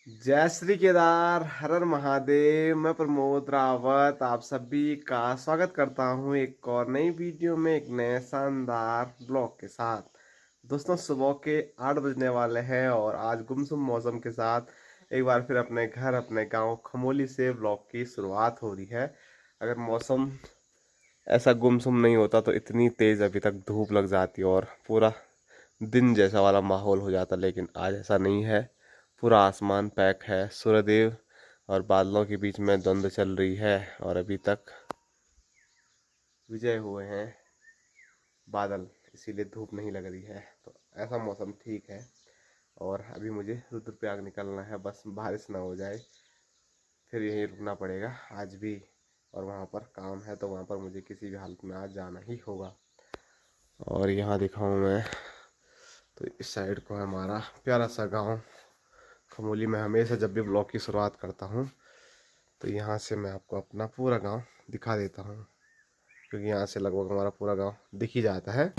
जय श्री केदार, हर हर महादेव। मैं प्रमोद रावत आप सभी का स्वागत करता हूं एक और नई वीडियो में, एक नए शानदार ब्लॉग के साथ। दोस्तों, सुबह के 8 बजने वाले हैं और आज गुमसुम मौसम के साथ एक बार फिर अपने घर, अपने गांव खमोली से ब्लॉग की शुरुआत हो रही है। अगर मौसम ऐसा गुमसुम नहीं होता तो इतनी तेज़ अभी तक धूप लग जाती और पूरा दिन जैसा वाला माहौल हो जाता, लेकिन आज ऐसा नहीं है। पूरा आसमान पैक है, सूर्यदेव और बादलों के बीच में द्वंद्व चल रही है और अभी तक विजय हुए हैं बादल, इसीलिए धूप नहीं लग रही है। तो ऐसा मौसम ठीक है और अभी मुझे रुद्रप्रयाग निकलना है, बस बारिश ना हो जाए, फिर यहीं रुकना पड़ेगा आज भी। और वहाँ पर काम है तो वहाँ पर मुझे किसी भी हालत में आज जाना ही होगा। और यहाँ दिखाऊँ मैं तो इस साइड को है हमारा प्यारा सा गांव खमोली। में हमेशा जब भी ब्लॉग की शुरुआत करता हूँ तो यहाँ से मैं आपको अपना पूरा गांव दिखा देता हूँ, क्योंकि यहाँ से लगभग हमारा पूरा गांव दिख ही जाता है।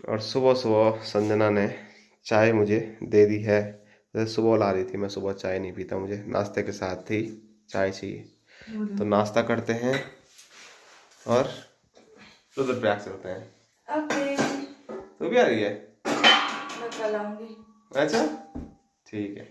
और सुबह सुबह संजना ने चाय मुझे दे दी है। जैसे सुबह ला रही थी, मैं सुबह चाय नहीं पीता, मुझे नाश्ते के साथ ही चाय चाहिए। तो नाश्ता करते हैं और रुद्रप्रयाग चलते हैं। ओके। तू भी आ रही है? मैं कल आऊंगी। अच्छा, ठीक है।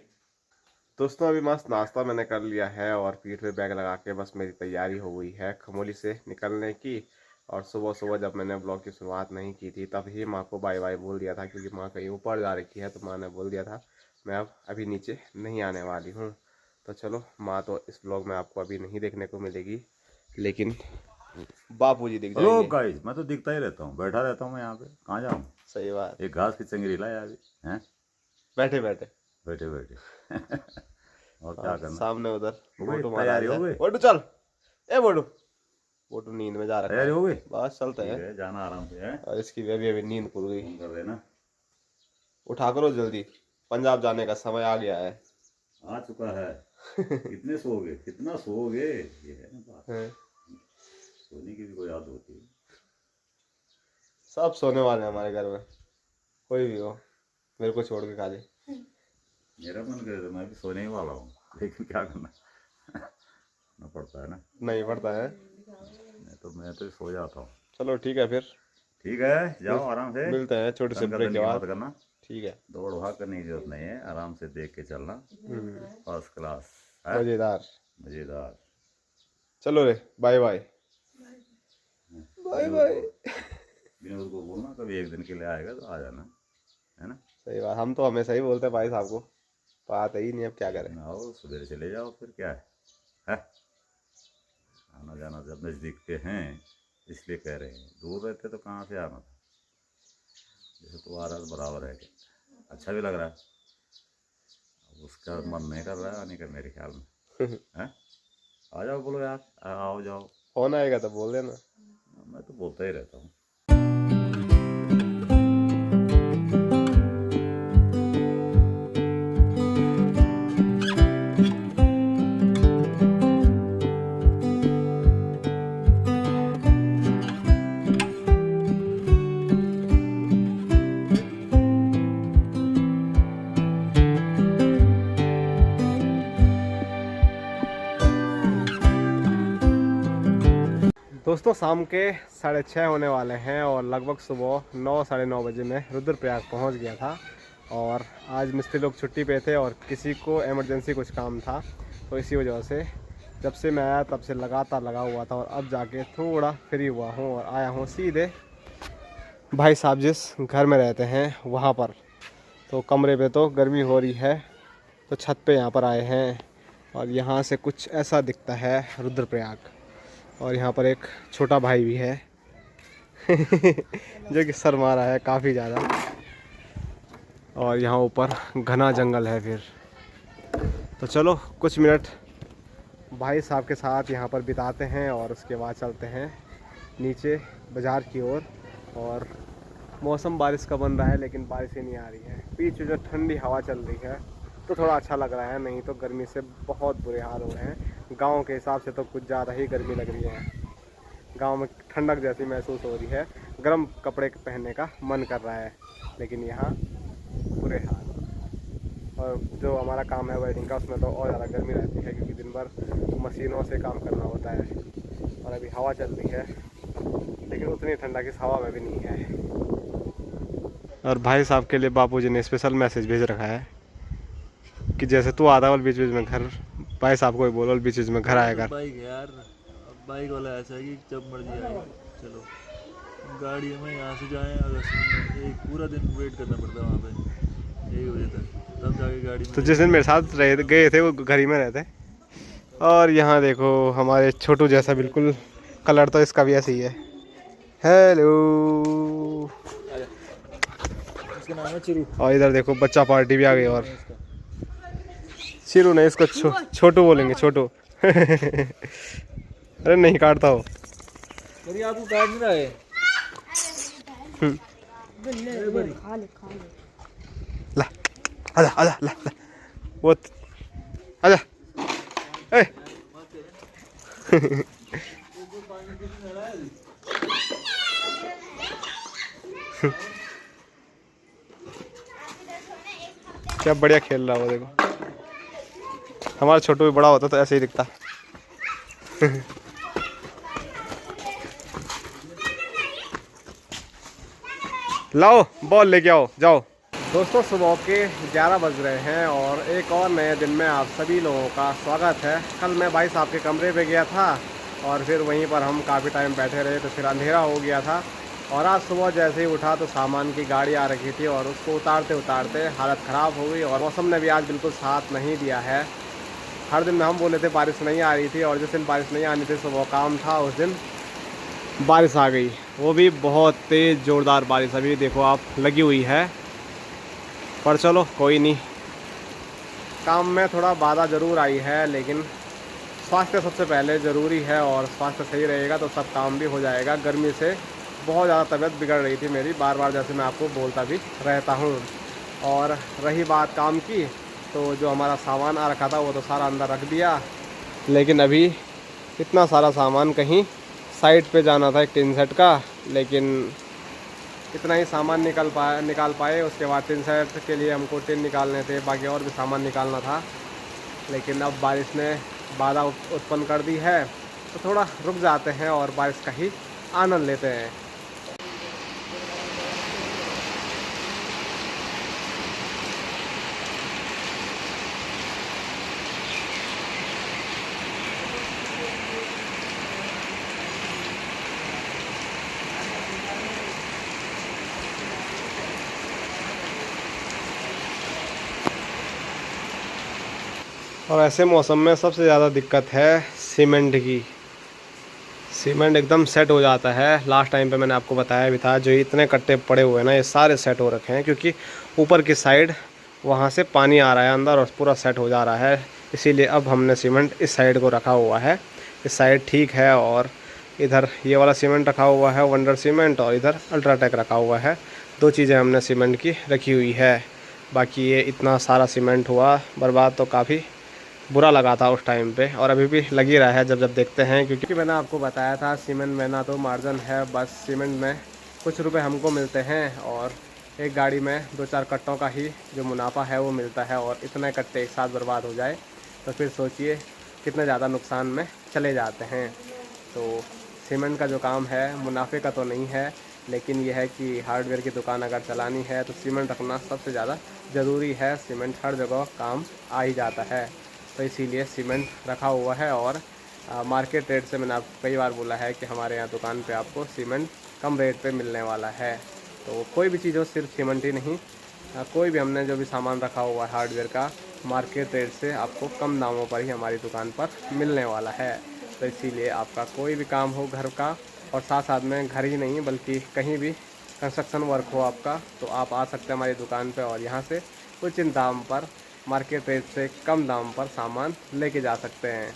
दोस्तों, अभी मस्त नाश्ता मैंने कर लिया है और पीठ पे बैग लगा के बस मेरी तैयारी हो गई है खमोली से निकलने की। और सुबह सुबह जब मैंने ब्लॉग की शुरुआत नहीं की थी तब ही माँ को बाय बाय बोल दिया था, क्योंकि माँ कहीं ऊपर जा रखी है। तो माँ ने बोल दिया था मैं अब अभी नीचे नहीं आने वाली हूँ। तो चलो, माँ तो इस ब्लॉग में आपको अभी नहीं देखने को मिलेगी, लेकिन बापूजी दिख हेलो जाएंगे। गाइस, मैं तो दिखता ही रहता हूँ, बैठा रहता हूँ मैं यहाँ पे, कहाँ जाऊँ। सही बात। एक घास की चंगरी लाया अभी हैं, बैठे बैठे बैठे बैठे और क्या हाँ, करना। सामने उधर हो गई बोटू महाराज तैयारी, है। हो गई बोटू चल, ए बोटू। बोटू नींद में जा रखा तैयारी, है। हो गई। बस चलते ठीक हैं। है, जाना आराम से है। और इसकी भी अभी नींद खुल गई। फोन कर देना। उठा करो जल्दी, पंजाब जाने का समय आ गया है। आ चुका है। कितने सोओगे, कितना सोओगे, ये है ना बात। हैं? सोने की भी कोई याद होती है। सब सोने वाले हैं हमारे घर में, कोई भी हो मेरे को छोड़ के खा ले। मेरा मन करे तो मैं भी सोने ही वाला हूँ, लेकिन क्या करना ना पड़ता है ना। नहीं पड़ता है। मैं तो सो जाता हूँ। चलो ठीक है फिर, ठीक है, जाओ आराम से। मिलते हैं छोटे से तंग ब्रेक करने के की बाद। मत करना। ठीक है। दौड़ भाग करने की जरूरत नहीं है, आराम से देख के चलना। फर्स्ट क्लास है, मजेदार। मजेदार। चलो रे, bye bye. Bye bye. Vinod को बोलना कभी एक दिन के लिए आएगा तो आ जाना, है ना। सही बात, हम तो हमेशा ही बोलते हैं भाई साहब को, बात ही नहीं, अब क्या करें। आओ सवेरे चले जाओ, फिर क्या है? आना जाना जब नज़दीक के हैं इसलिए कह रहे हैं, दूर रहते तो कहाँ से आना था। जैसे तो आ रहा है बराबर है, अच्छा भी लग रहा है। अब उसका मन नहीं कर रहा है आने का मेरे ख्याल में। है, आ जाओ, बोलो यार, आओ जाओ। फोन आएगा तो बोल देना। मैं तो बोलता ही रहता हूँ। दोस्तों, शाम के 6:30 होने वाले हैं और लगभग सुबह 9 साढ़े 9 बजे मैं रुद्रप्रयाग पहुंच गया था। और आज मिस्त्री लोग छुट्टी पे थे और किसी को इमरजेंसी कुछ काम था, तो इसी वजह से जब से मैं आया तब से लगातार लगा हुआ था। और अब जाके थोड़ा फ्री हुआ हूं और आया हूं सीधे भाई साहब जिस घर में रहते हैं वहाँ पर। तो कमरे पे तो गर्मी हो रही है, तो छत पे यहाँ पर आए हैं और यहाँ से कुछ ऐसा दिखता है रुद्रप्रयाग। और यहाँ पर एक छोटा भाई भी है जो कि शर्मा रहा है काफ़ी ज़्यादा। और यहाँ ऊपर घना जंगल है। फिर तो चलो कुछ मिनट भाई साहब के साथ यहाँ पर बिताते हैं और उसके बाद चलते हैं नीचे बाज़ार की ओर। और मौसम बारिश का बन रहा है लेकिन बारिश ही नहीं आ रही है। पीछे जो ठंडी हवा चल रही है तो थोड़ा अच्छा लग रहा है, नहीं तो गर्मी से बहुत बुरे हाल हो रहे हैं। गांव के हिसाब से तो कुछ ज़्यादा ही गर्मी लग रही है। गांव में ठंडक जैसी महसूस हो रही है, गर्म कपड़े पहनने का मन कर रहा है, लेकिन यहाँ बुरे हाल। और जो हमारा काम है वेल्डिंग का, उसमें तो और ज़्यादा गर्मी रहती है क्योंकि दिन भर मशीनों से काम करना होता है। और अभी हवा चल रही है लेकिन उतनी ठंडा किस हवा में भी नहीं है। और भाई साहब के लिए बापूजी ने स्पेशल मैसेज भेज रखा है कि जैसे तू आता बीच बीच में घर, भाई साहब को भी बोलो बीच बीच में घर आया कर। बाइक है यार, अब बाइक वाला ऐसा है कि जब मर्जी आए चलो। गाड़ी में यहाँ से जाएं अगस्त में एक पूरा दिन वेट करना पड़ता है वहाँ पे 1 बजे तक, तब जाके गाड़ी में। तो जिस दिन मेरे साथ गए थे वो घर ही में रहते। और यहाँ देखो हमारे छोटू जैसा बिल्कुल कलर तो इसका भी ऐसे ही है। हेलो, उसका नाम है चिरू। और इधर देखो बच्चा पार्टी भी आ गई। और चिरू नहीं, इसको छोटू बोलेंगे, छोटू। अरे नहीं काटता हो। अरे आपको काट नहीं रहा है। ला आजा आजा ला ला वो आजा ए। क्या बढ़िया खेल रहा हो, देखो। हमारा छोटू भी बड़ा होता तो ऐसे ही दिखता। लाओ बॉल लेके आओ, जाओ। दोस्तों सुबह के 11 बज रहे हैं और एक और नए दिन में आप सभी लोगों का स्वागत है। कल मैं भाई साहब के कमरे पे गया था और फिर वहीं पर हम काफ़ी टाइम बैठे रहे तो फिर अंधेरा हो गया था। और आज सुबह जैसे ही उठा तो सामान की गाड़ी आ रखी थी और उसको उतारते उतारते हालत ख़राब हो गई। और मौसम ने भी आज बिल्कुल साथ नहीं दिया है। हर दिन हम बोले थे बारिश नहीं आ रही थी, और जिस दिन बारिश नहीं आनी थी सुबह काम था उस दिन बारिश आ गई, वो भी बहुत तेज़ ज़ोरदार बारिश। अभी देखो आप लगी हुई है, पर चलो कोई नहीं। काम में थोड़ा बाधा ज़रूर आई है लेकिन स्वास्थ्य सबसे पहले ज़रूरी है, और स्वास्थ्य सही रहेगा तो सब काम भी हो जाएगा। गर्मी से बहुत ज़्यादा तबीयत बिगड़ रही थी मेरी, बार बार जैसे मैं आपको बोलता भी रहता हूँ। और रही बात काम की, तो जो हमारा सामान आ रखा था वो तो सारा अंदर रख दिया, लेकिन अभी इतना सारा सामान कहीं साइड पे जाना था एक टिन सेट का, लेकिन इतना ही सामान निकाल पाए। उसके बाद टिन सेट के लिए हमको टिन निकालने थे, बाकी और भी सामान निकालना था। लेकिन अब बारिश ने बाधा उत्पन्न कर दी है तो थोड़ा रुक जाते हैं और बारिश का ही आनंद लेते हैं। और ऐसे मौसम में सबसे ज़्यादा दिक्कत है सीमेंट की। सीमेंट एकदम सेट हो जाता है। लास्ट टाइम पे मैंने आपको बताया भी था, जो इतने कट्टे पड़े हुए हैं ना ये सारे सेट हो रखे हैं, क्योंकि ऊपर की साइड वहाँ से पानी आ रहा है अंदर और पूरा सेट हो जा रहा है। इसीलिए अब हमने सीमेंट इस साइड को रखा हुआ है। इस साइड ठीक है, और इधर ये वाला सीमेंट रखा हुआ है वंडर सीमेंट, और इधर अल्ट्राटेक रखा हुआ है। 2 चीज़ें हमने सीमेंट की रखी हुई है। बाकी ये इतना सारा सीमेंट हुआ बर्बाद तो काफ़ी बुरा लगा था उस टाइम पे, और अभी भी लगी रहा है जब देखते हैं। क्योंकि मैंने आपको बताया था सीमेंट में ना तो मार्जिन है, बस सीमेंट में कुछ रुपए हमको मिलते हैं और एक गाड़ी में 2-4 कट्टों का ही जो मुनाफा है वो मिलता है। और इतने कट्टे एक साथ बर्बाद हो जाए तो फिर सोचिए कितने ज़्यादा नुकसान में चले जाते हैं। तो सीमेंट का जो काम है मुनाफे का तो नहीं है, लेकिन यह है कि हार्डवेयर की दुकान अगर चलानी है तो सीमेंट रखना सबसे ज़्यादा ज़रूरी है। सीमेंट हर जगह काम आ ही जाता है, तो इसीलिए सीमेंट रखा हुआ है। और मार्केट रेट से मैंने आपको कई बार बोला है कि हमारे यहाँ दुकान पे आपको सीमेंट कम रेट पे मिलने वाला है। तो कोई भी चीज़ हो, सिर्फ सीमेंट ही नहीं, कोई भी हमने जो भी सामान रखा हुआ है हार्डवेयर का, मार्केट रेट से आपको कम दामों पर ही हमारी दुकान पर मिलने वाला है। तो इसीलिए आपका कोई भी काम हो घर का, और साथ साथ में घर ही नहीं बल्कि कहीं भी कंस्ट्रक्शन वर्क हो आपका, तो आप आ सकते हैं हमारी दुकान पे और यहाँ से उचित दाम पर, मार्केट रेट से कम दाम पर सामान लेके जा सकते हैं।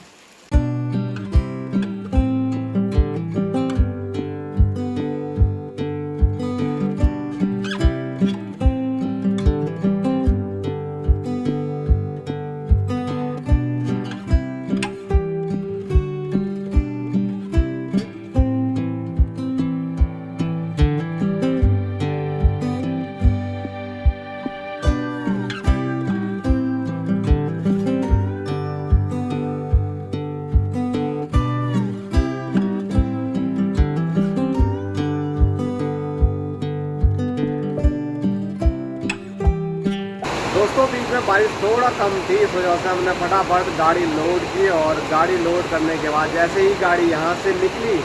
दोस्तों बीच में बारिश थोड़ा कम थी, इस वजह से हमने फटाफट गाड़ी लोड की और गाड़ी लोड करने के बाद जैसे ही गाड़ी यहाँ से निकली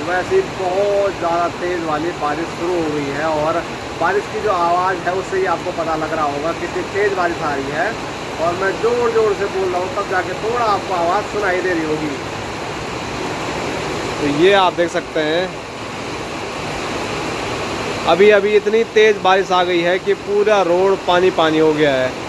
वैसे ही बहुत ज़्यादा तेज़ वाली बारिश शुरू हो गई है। और बारिश की जो आवाज़ है उससे ही आपको पता लग रहा होगा कितनी तेज़ बारिश आ रही है। और मैं ज़ोर ज़ोर से बोल रहा हूँ तब जाके थोड़ा आपको आवाज़ सुनाई दे रही होगी। तो ये आप देख सकते हैं अभी अभी इतनी तेज़ बारिश आ गई है कि पूरा रोड पानी पानी हो गया है।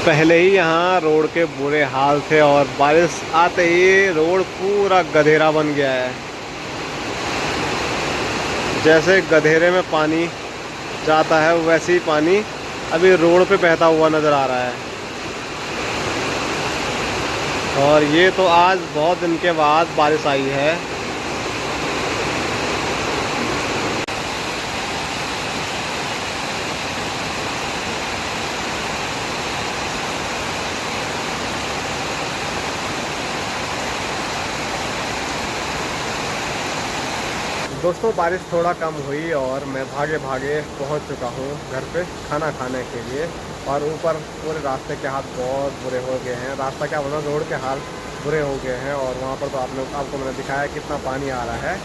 पहले ही यहाँ रोड के बुरे हाल थे और बारिश आते ही रोड पूरा गधेरा बन गया है। जैसे गधेरे में पानी जाता है वैसे ही पानी अभी रोड पे बहता हुआ नज़र आ रहा है। और ये तो आज बहुत दिन के बाद बारिश आई है। दोस्तों बारिश थोड़ा कम हुई और मैं भागे भागे पहुंच चुका हूं घर पे खाना खाने के लिए। और ऊपर पूरे रास्ते के हाल बहुत बुरे हो गए हैं, रास्ता क्या बोलना रोड के हाल बुरे हो गए हैं। और वहां पर तो आपको मैंने दिखाया कितना पानी आ रहा है।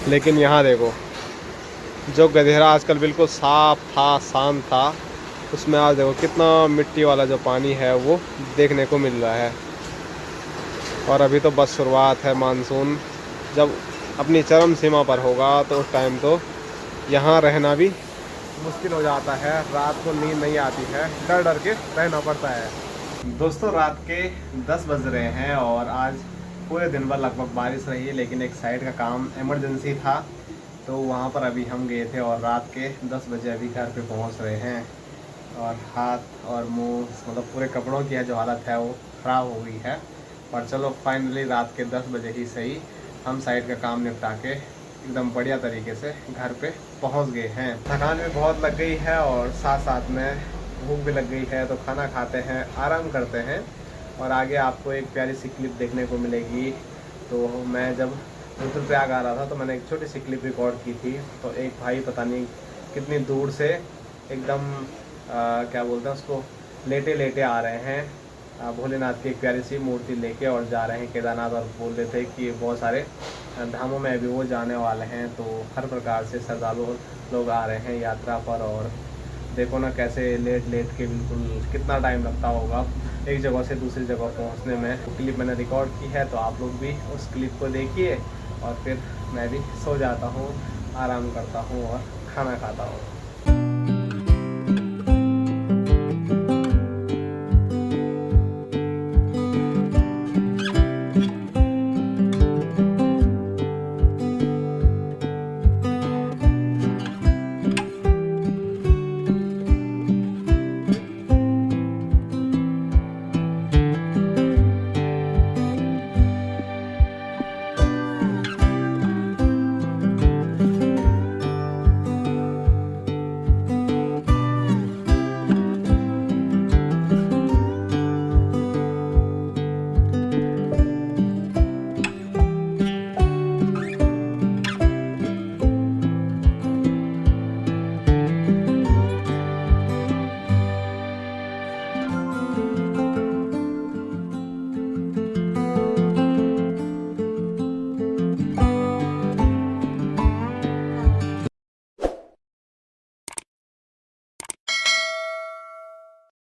लेकिन यहाँ देखो जो गधेरा आजकल बिल्कुल साफ था शांत था, उसमें आज देखो कितना मिट्टी वाला जो पानी है वो देखने को मिल रहा है। और अभी तो बस शुरुआत है, मानसून जब अपनी चरम सीमा पर होगा तो उस टाइम तो यहाँ रहना भी मुश्किल हो जाता है, रात को नींद नहीं आती है, डर डर के रहना पड़ता है। दोस्तों रात के 10 बज रहे हैं और आज पूरे दिन भर लगभग बारिश रही है, लेकिन एक साइड का काम इमरजेंसी था तो वहाँ पर अभी हम गए थे और रात के 10 बजे अभी घर पे पहुँच रहे हैं। और हाथ और मुंह मतलब पूरे कपड़ों की जो हालत है वो ख़राब हो गई है। और चलो फाइनली रात के 10 बजे ही सही हम साइड का काम निपटा के एकदम बढ़िया तरीके से घर पे पहुंच गए हैं। थकान भी बहुत लग गई है और साथ साथ में भूख भी लग गई है, तो खाना खाते हैं, आराम करते हैं। और आगे आपको एक प्यारी सी क्लिप देखने को मिलेगी। तो मैं जब रुद्रप्रयाग आ रहा था तो मैंने एक छोटी सी क्लिप रिकॉर्ड की थी। तो एक भाई पता नहीं कितनी दूर से एकदम क्या बोलते हैं उसको, लेटे लेटे आ रहे हैं भोलेनाथ की एक प्यारी सी मूर्ति लेके और जा रहे हैं केदारनाथ। और बोल रहे थे कि बहुत सारे धामों में अभी वो जाने वाले हैं, तो हर प्रकार से श्रद्धालु लोग आ रहे हैं यात्रा पर। और देखो ना कैसे लेट लेट के बिल्कुल कितना टाइम लगता होगा एक जगह से दूसरी जगह पहुंचने में। तो क्लिप मैंने रिकॉर्ड की है, तो आप लोग भी उस क्लिप को देखिए और फिर मैं भी सो जाता हूँ, आराम करता हूँ और खाना खाता हूँ।